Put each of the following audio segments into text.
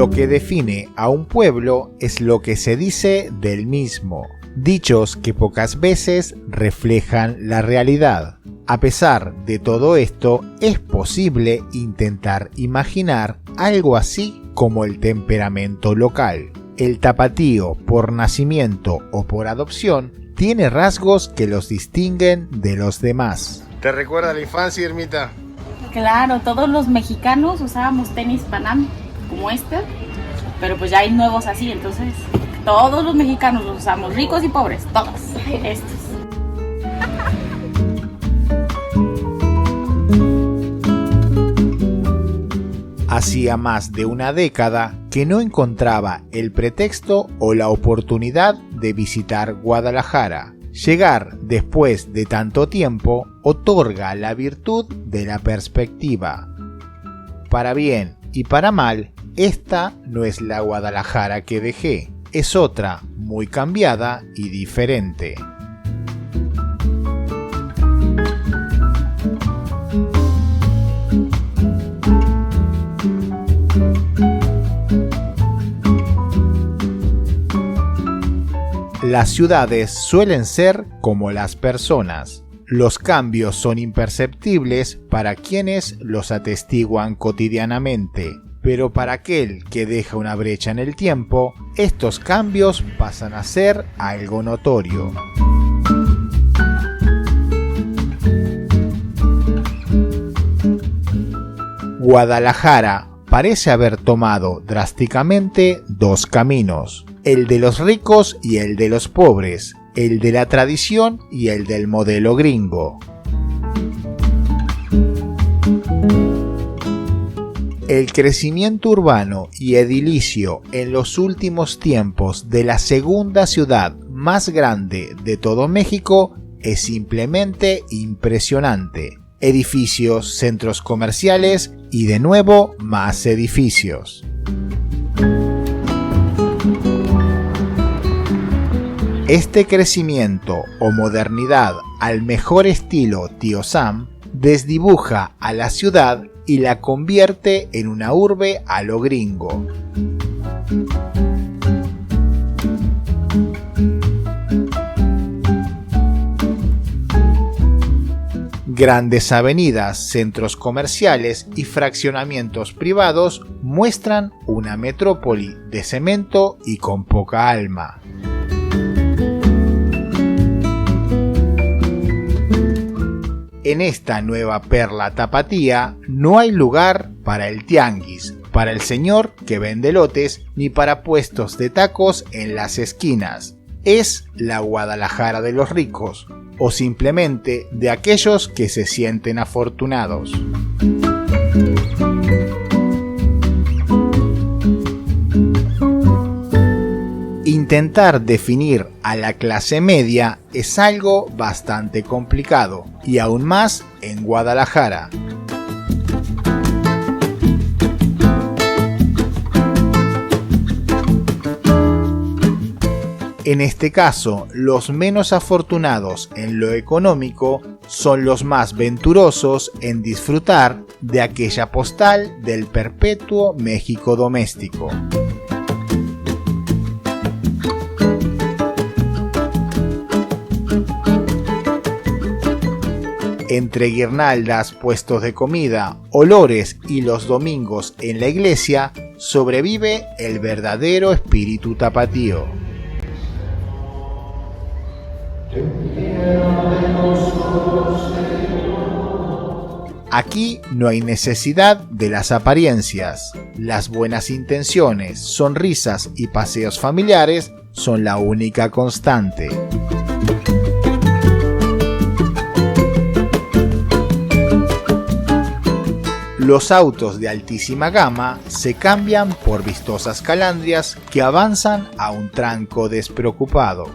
Lo que define a un pueblo es lo que se dice del mismo, dichos que pocas veces reflejan la realidad. A pesar de todo esto, es posible intentar imaginar algo así como el temperamento local. El tapatío, por nacimiento o por adopción, tiene rasgos que los distinguen de los demás. ¿Te recuerda la infancia, Irmita? Claro, todos los mexicanos usábamos tenis Panam como este, pero pues ya hay nuevos así, entonces todos los mexicanos los usamos, ricos y pobres, todos estos. Hacía más de una década que no encontraba el pretexto o la oportunidad de visitar Guadalajara. Llegar después de tanto tiempo otorga la virtud de la perspectiva. Para bien y para mal, esta no es la Guadalajara que dejé, es otra muy cambiada y diferente. Las ciudades suelen ser como las personas. Los cambios son imperceptibles para quienes los atestiguan cotidianamente, pero para aquel que deja una brecha en el tiempo, estos cambios pasan a ser algo notorio. Guadalajara parece haber tomado drásticamente dos caminos, el de los ricos y el de los pobres, el de la tradición y el del modelo gringo. El crecimiento urbano y edilicio en los últimos tiempos de la segunda ciudad más grande de todo México es simplemente impresionante. Edificios, centros comerciales y de nuevo más edificios. Este crecimiento o modernidad al mejor estilo Tío Sam desdibuja a la ciudad y la convierte en una urbe a lo gringo. Grandes avenidas, centros comerciales y fraccionamientos privados muestran una metrópoli de cemento y con poca alma. En esta nueva perla tapatía no hay lugar para el tianguis, para el señor que vende lotes, ni para puestos de tacos en las esquinas. Es la Guadalajara de los ricos, o simplemente de aquellos que se sienten afortunados. Intentar definir a la clase media es algo bastante complicado, y aún más en Guadalajara. En este caso, los menos afortunados en lo económico son los más venturosos en disfrutar de aquella postal del perpetuo México doméstico. Entre guirnaldas, puestos de comida, olores y los domingos en la iglesia, sobrevive el verdadero espíritu tapatío. Aquí no hay necesidad de las apariencias. Las buenas intenciones, sonrisas y paseos familiares son la única constante. Los autos de altísima gama se cambian por vistosas calandrias que avanzan a un tranco despreocupado.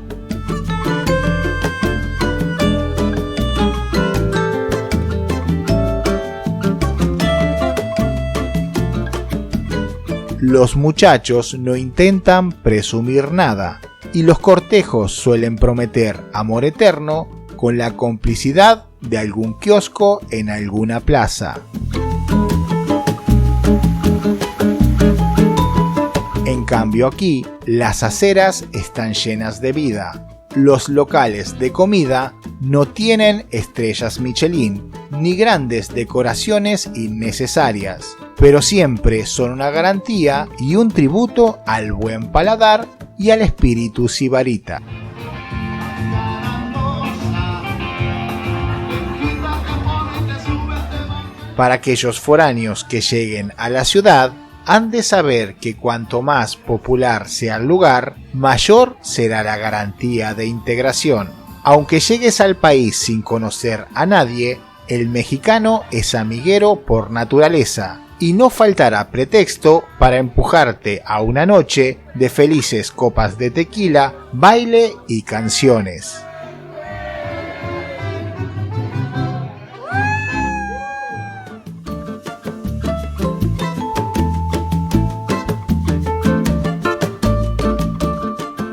Los muchachos no intentan presumir nada, y los cortejos suelen prometer amor eterno con la complicidad de algún kiosco en alguna plaza. En cambio aquí, las aceras están llenas de vida. Los locales de comida no tienen estrellas Michelin ni grandes decoraciones innecesarias, pero siempre son una garantía y un tributo al buen paladar y al espíritu sibarita. Para aquellos foráneos que lleguen a la ciudad, han de saber que cuanto más popular sea el lugar, mayor será la garantía de integración. Aunque llegues al país sin conocer a nadie, el mexicano es amiguero por naturaleza y no faltará pretexto para empujarte a una noche de felices copas de tequila, baile y canciones.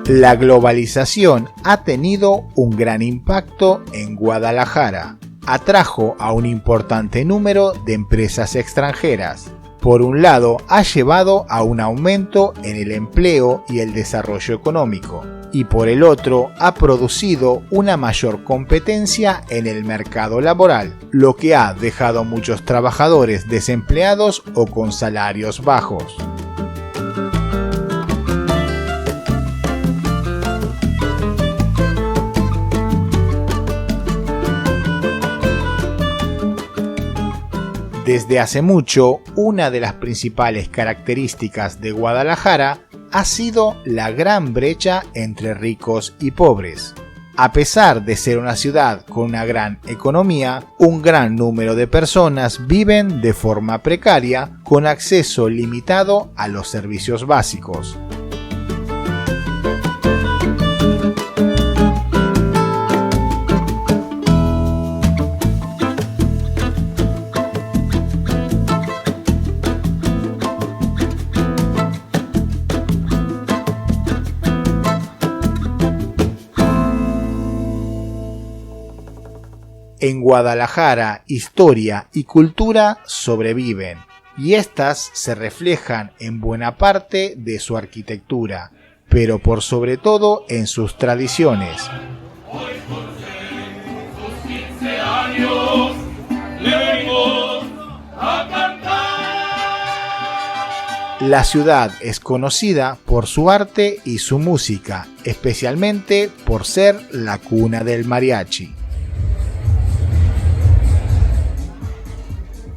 La globalización ha tenido un gran impacto en Guadalajara. Atrajo a un importante número de empresas extranjeras. Por un lado, ha llevado a un aumento en el empleo y el desarrollo económico, y por el otro, ha producido una mayor competencia en el mercado laboral, lo que ha dejado a muchos trabajadores desempleados o con salarios bajos. Desde hace mucho, una de las principales características de Guadalajara ha sido la gran brecha entre ricos y pobres. A pesar de ser una ciudad con una gran economía, un gran número de personas viven de forma precaria con acceso limitado a los servicios básicos. En Guadalajara, historia y cultura sobreviven, y estas se reflejan en buena parte de su arquitectura, pero por sobre todo en sus tradiciones. Hoy por sus 15 años le vengo a cantar. La ciudad es conocida por su arte y su música, especialmente por ser la cuna del mariachi.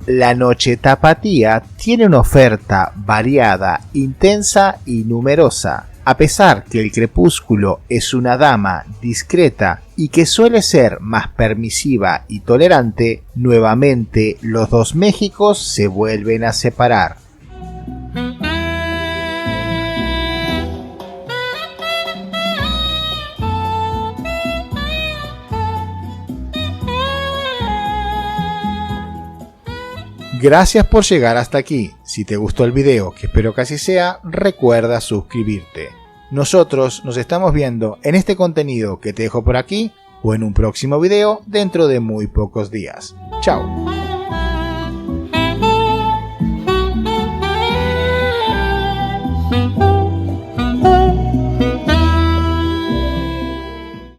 La noche tapatía tiene una oferta variada, intensa y numerosa. A pesar que el crepúsculo es una dama discreta y que suele ser más permisiva y tolerante, nuevamente los dos Méxicos se vuelven a separar. Gracias por llegar hasta aquí. Si te gustó el video, que espero que así sea, recuerda suscribirte. Nosotros nos estamos viendo en este contenido que te dejo por aquí o en un próximo video dentro de muy pocos días. Chao.